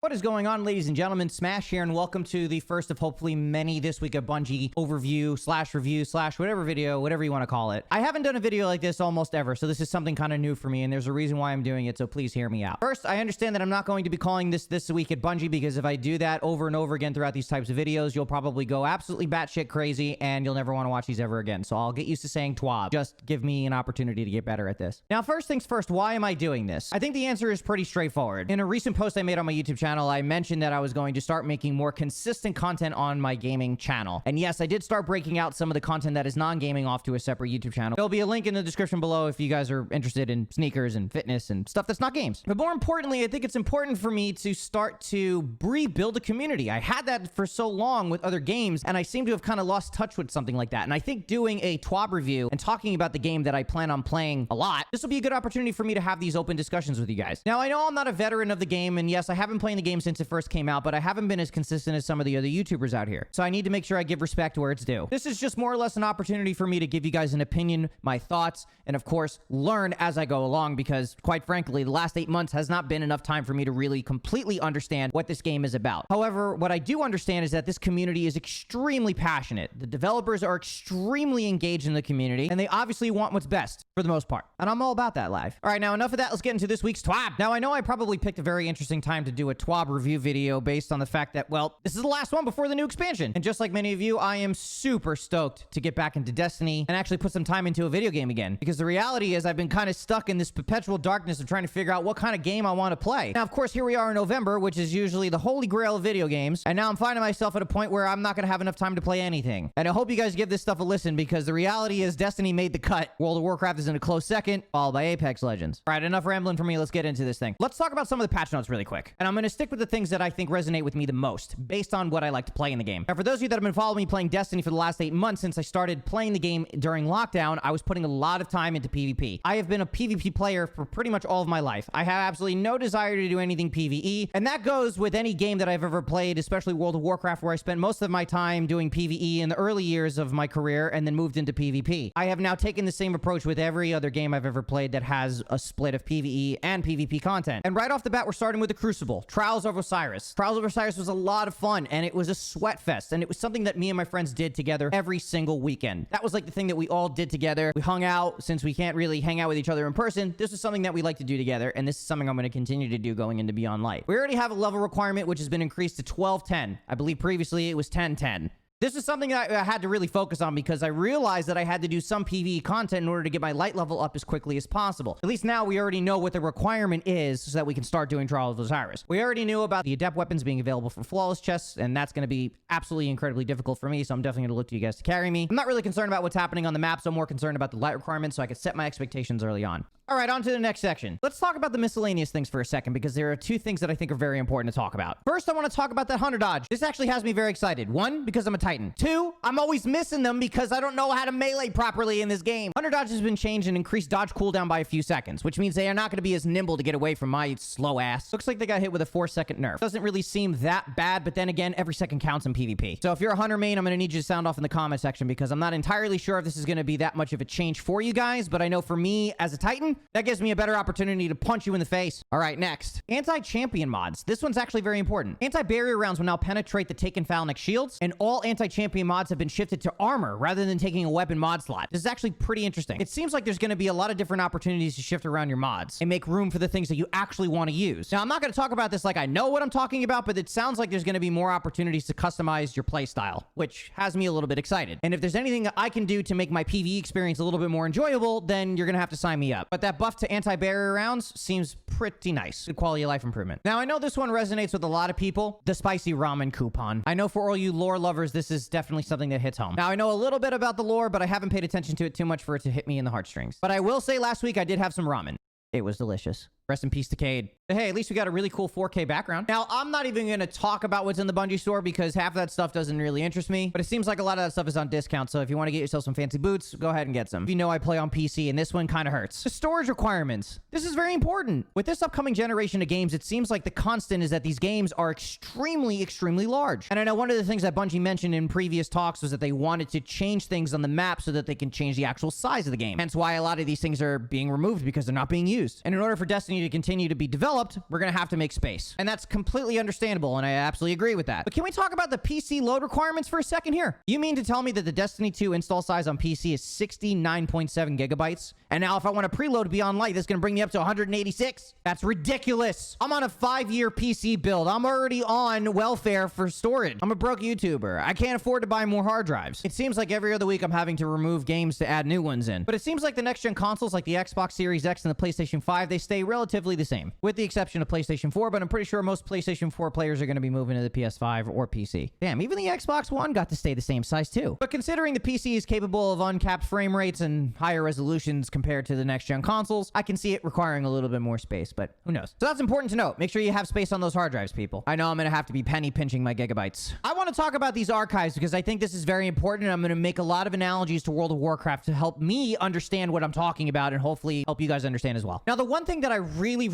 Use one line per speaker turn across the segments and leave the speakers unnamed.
What is going on, ladies and gentlemen? Smash here, and welcome to the first of hopefully many this week of Bungie overview slash review slash whatever video, whatever you want to call it. I haven't done a video like this almost ever, so this is something kind of new for me, and there's a reason why I'm doing it, so please hear me out. First, I understand that I'm not going to be calling this week at Bungie, because if I do that over and over again throughout these types of videos, you'll probably go absolutely batshit crazy, and you'll never want to watch these ever again. So I'll get used to saying TWAB. Just give me an opportunity to get better at this. Now, first things first, why am I doing this? I think the answer is pretty straightforward. In a recent post I made on my YouTube channel, I mentioned that I was going to start making more consistent content on my gaming channel. And yes, I did start breaking out some of the content that is non-gaming off to a separate YouTube channel. There'll be a link in the description below if you guys are interested in sneakers and fitness and stuff that's not games. But more importantly, I think it's important for me to start to rebuild a community. I had that for so long with other games, and I seem to have kind of lost touch with something like that. And I think doing a TWAB review and talking about the game that I plan on playing a lot, this will be a good opportunity for me to have these open discussions with you guys. Now, I know I'm not a veteran of the game, and yes, I haven't played the game since it first came out, but I haven't been as consistent as some of the other YouTubers out here. So I need to make sure I give respect where it's due. This is just more or less an opportunity for me to give you guys an opinion, my thoughts, and of course, learn as I go along, because quite frankly, the last 8 months has not been enough time for me to really completely understand what this game is about. However, what I do understand is that this community is extremely passionate. The developers are extremely engaged in the community, and they obviously want what's best for the most part. And I'm all about that live. All right, now enough of that. Let's get into this week's TWAB. Now, I know I probably picked a very interesting time to do a TWAB review video based on the fact that, well, this is the last one before the new expansion. And just like many of you, I am super stoked to get back into Destiny and actually put some time into a video game again. Because the reality is I've been kind of stuck in this perpetual darkness of trying to figure out what kind of game I want to play. Now, of course, here we are in November, which is usually the holy grail of video games. And now I'm finding myself at a point where I'm not going to have enough time to play anything. And I hope you guys give this stuff a listen, because the reality is Destiny made the cut. World of Warcraft is in a close second, followed by Apex Legends. All right, enough rambling for me. Let's get into this thing. Let's talk about some of the patch notes really quick. And I'm going to stick with the things that I think resonate with me the most, based on what I like to play in the game. Now, for those of you that have been following me playing Destiny for the last 8 months since I started playing the game during lockdown, I was putting a lot of time into PvP. I have been a PvP player for pretty much all of my life. I have absolutely no desire to do anything PvE, and that goes with any game that I've ever played, especially World of Warcraft, where I spent most of my time doing PvE in the early years of my career and then moved into PvP. I have now taken the same approach with every other game I've ever played that has a split of PvE and PvP content. And right off the bat, we're starting with the Crucible, Trials of Osiris. Trials of Osiris was a lot of fun, and it was a sweat fest, and it was something that me and my friends did together every single weekend. That was like the thing that we all did together. We hung out. Since we can't really hang out with each other in person, this is something that we like to do together, and this is something I'm going to continue to do going into Beyond Light. We already have a level requirement, which has been increased to 1210. I believe previously it was 1010. This is something that I had to really focus on, because I realized that I had to do some PvE content in order to get my light level up as quickly as possible. At least now we already know what the requirement is, so that we can start doing Trials of Osiris. We already knew about the adept weapons being available for flawless chests, and that's going to be absolutely incredibly difficult for me, so I'm definitely going to look to you guys to carry me. I'm not really concerned about what's happening on the map, so I'm more concerned about the light requirements, so I can set my expectations early on. All right, on to the next section. Let's talk about the miscellaneous things for a second, because there are two things that I think are very important to talk about. First, I want to talk about that Hunter dodge. This actually has me very excited. One, because I'm a Titan. Two, I'm always missing them because I don't know how to melee properly in this game. Hunter dodge has been changed and increased dodge cooldown by a few seconds, which means they are not going to be as nimble to get away from my slow ass. Looks like they got hit with a 4-second nerf. Doesn't really seem that bad, but then again, every second counts in PvP. So if you're a Hunter main, I'm going to need you to sound off in the comment section, because I'm not entirely sure if this is going to be that much of a change for you guys, but I know for me as a Titan, that gives me a better opportunity to punch you in the face. All right, next. Anti-champion mods. This one's actually very important. Anti-barrier rounds will now penetrate the Taken Phalanx shields, and all anti-champion mods have been shifted to armor rather than taking a weapon mod slot. This is actually pretty interesting. It seems like there's going to be a lot of different opportunities to shift around your mods and make room for the things that you actually want to use. Now, I'm not going to talk about this like I know what I'm talking about, but it sounds like there's going to be more opportunities to customize your playstyle, which has me a little bit excited. And if there's anything that I can do to make my PvE experience a little bit more enjoyable, then you're going to have to sign me up. But that buff to anti-barrier rounds seems pretty nice. Good quality of life improvement. Now, I know this one resonates with a lot of people. The spicy ramen coupon. I know for all you lore lovers, this is definitely something that hits home. Now, I know a little bit about the lore, but I haven't paid attention to it too much for it to hit me in the heartstrings. But I will say last week I did have some ramen. It was delicious. Rest in peace, Decayed. But hey, at least we got a really cool 4K background. Now, I'm not even going to talk about what's in the Bungie store, because half of that stuff doesn't really interest me. But it seems like a lot of that stuff is on discount. So if you want to get yourself some fancy boots, go ahead and get some. If you know I play on PC, and this one kind of hurts. The storage requirements. This is very important. With this upcoming generation of games, it seems like the constant is that these games are extremely large. And I know one of the things that Bungie mentioned in previous talks was that they wanted to change things on the map so that they can change the actual size of the game. Hence why a lot of these things are being removed, because they're not being used. And in order for Destiny Destiny to continue to be developed, we're going to have to make space. And that's completely understandable, and I absolutely agree with that. But can we talk about the PC load requirements for a second here? You mean to tell me that the Destiny 2 install size on PC is 69.7 gigabytes? And now if I want to preload beyond light, that's going to bring me up to 186? That's ridiculous. I'm on a 5-year PC build. I'm already on welfare for storage. I'm a broke YouTuber. I can't afford to buy more hard drives. It seems like every other week I'm having to remove games to add new ones in. But it seems like the next-gen consoles like the Xbox Series X and the PlayStation 5, they stay relatively the same, with the exception of PlayStation 4, but I'm pretty sure most PlayStation 4 players are going to be moving to the PS5 or PC. Damn, even the Xbox One got to stay the same size too. But considering the PC is capable of uncapped frame rates and higher resolutions compared to the next-gen consoles, I can see it requiring a little bit more space, but who knows? So that's important to note. Make sure you have space on those hard drives, people. I know I'm going to have to be penny pinching my gigabytes. I want to talk about these archives because I think this is very important, and I'm going to make a lot of analogies to World of Warcraft to help me understand what I'm talking about and hopefully help you guys understand as well. Now, the one thing that I really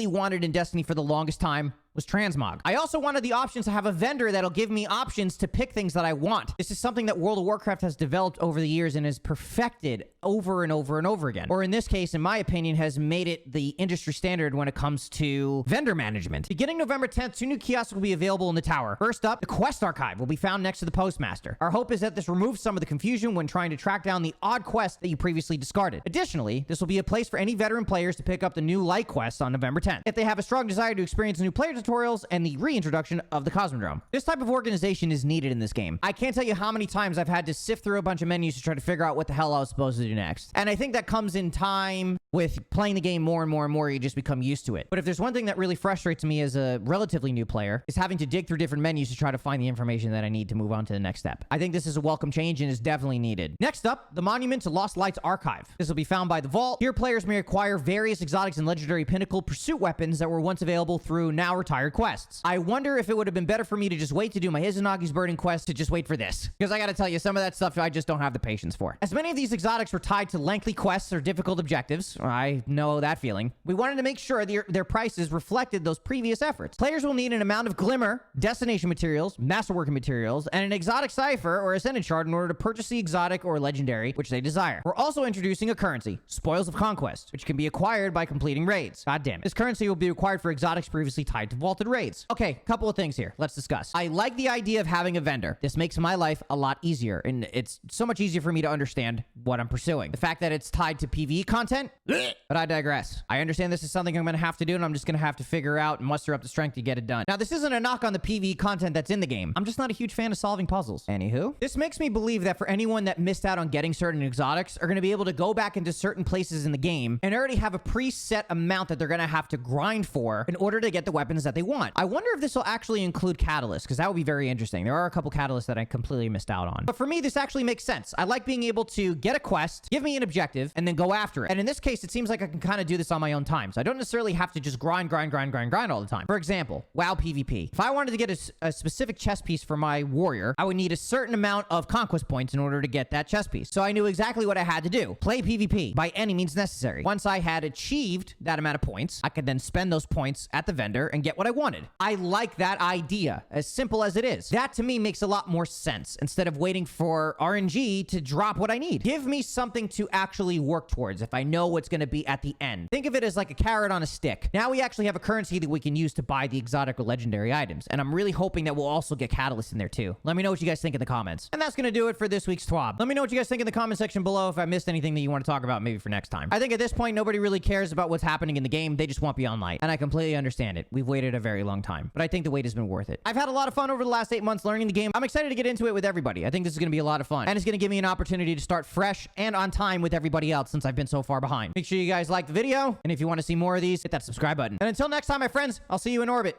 wanted in Destiny for the longest time was transmog. I also wanted the options to have a vendor that'll give me options to pick things that I want. This is something that World of Warcraft has developed over the years and has perfected over and over and over again. Or in this case, in my opinion, has made it the industry standard when it comes to vendor management. Beginning November 10th, 2 new kiosks will be available in the tower. First up, the quest archive will be found next to the postmaster. Our hope is that this removes some of the confusion when trying to track down the odd quest that you previously discarded. Additionally, this will be a place for any veteran players to pick up the new light quests on November 10th if they have a strong desire to experience new player tutorials and the reintroduction of the Cosmodrome. This type of organization is needed in this game. I can't tell you how many times I've had to sift through a bunch of menus to try to figure out what the hell I was supposed to do next. And I think that comes in time with playing the game more and more, you just become used to it. But if there's one thing that really frustrates me as a relatively new player, is having to dig through different menus to try to find the information that I need to move on to the next step. I think this is a welcome change and is definitely needed. Next up, the Monument to Lost Lights archive. This will be found by the Vault. Here, players may acquire various exotics and legendary pinnacle pursuit weapons that were once available through now retired quests. I wonder if it would have been better for me to just wait to do my Izunagi's Burden quest to just wait for this. Because I gotta tell you, some of that stuff I just don't have the patience for. As many of these exotics were tied to lengthy quests or difficult objectives, I know that feeling, we wanted to make sure their prices reflected those previous efforts. Players will need an amount of Glimmer, Destination materials, Masterworking materials, and an exotic cipher or Ascendant shard in order to purchase the exotic or legendary which they desire. We're also introducing a currency, Spoils of Conquest, which can be acquired by completing raids. God damn it. This currency will be required for exotics previously tied to vaulted raids. Okay, couple of things here. Let's discuss. I like the idea of having a vendor. This makes my life a lot easier, and it's so much easier for me to understand what I'm pursuing. The fact that it's tied to PvE content, but I digress. I understand this is something I'm going to have to do, and I'm just going to have to figure out and muster up the strength to get it done. Now, this isn't a knock on the PvE content that's in the game. I'm just not a huge fan of solving puzzles. Anywho, this makes me believe that for anyone that missed out on getting certain exotics are going to be able to go back into certain places in the game and already have a preset amount that they're going to have to grind for in order to get the weapons that they want. I wonder if this will actually include catalysts, because that would be very interesting. There are a couple catalysts that I completely missed out on. But for me, this actually makes sense. I like being able to get a quest, give me an objective, and then go after it. And in this case, it seems like I can kind of do this on my own time. So I don't necessarily have to just grind all the time. For example, WoW PvP. If I wanted to get a specific chest piece for my warrior, I would need a certain amount of conquest points in order to get that chest piece. So I knew exactly what I had to do. Play PvP by any means necessary. Once I had achieved that amount of points, I could then spend those points at the vendor and get what I wanted. I like that idea, as simple as it is. That to me makes a lot more sense instead of waiting for RNG to drop what I need. Give me something to actually work towards if I know what's going to be at the end. Think of it as like a carrot on a stick. Now we actually have a currency that we can use to buy the exotic or legendary items, and I'm really hoping that we'll also get catalysts in there too. Let me know what you guys think in the comments. And that's going to do it for this week's TWAB. Let me know what you guys think in the comment section below if I missed anything that you want to talk about maybe for next time. I think at this point, nobody really cares about what's happening in the game. They just want Beyond Light. And I completely understand it. We've waited a very long time, but I think the wait has been worth it. I've had a lot of fun over the last 8 months learning the game. I'm excited to get into it with everybody. I think this is going to be a lot of fun, and it's going to give me an opportunity to start fresh and on time with everybody else since I've been so far behind. Make sure you guys like the video, and if you want to see more of these, hit that subscribe button. And until next time, my friends, I'll see you in orbit.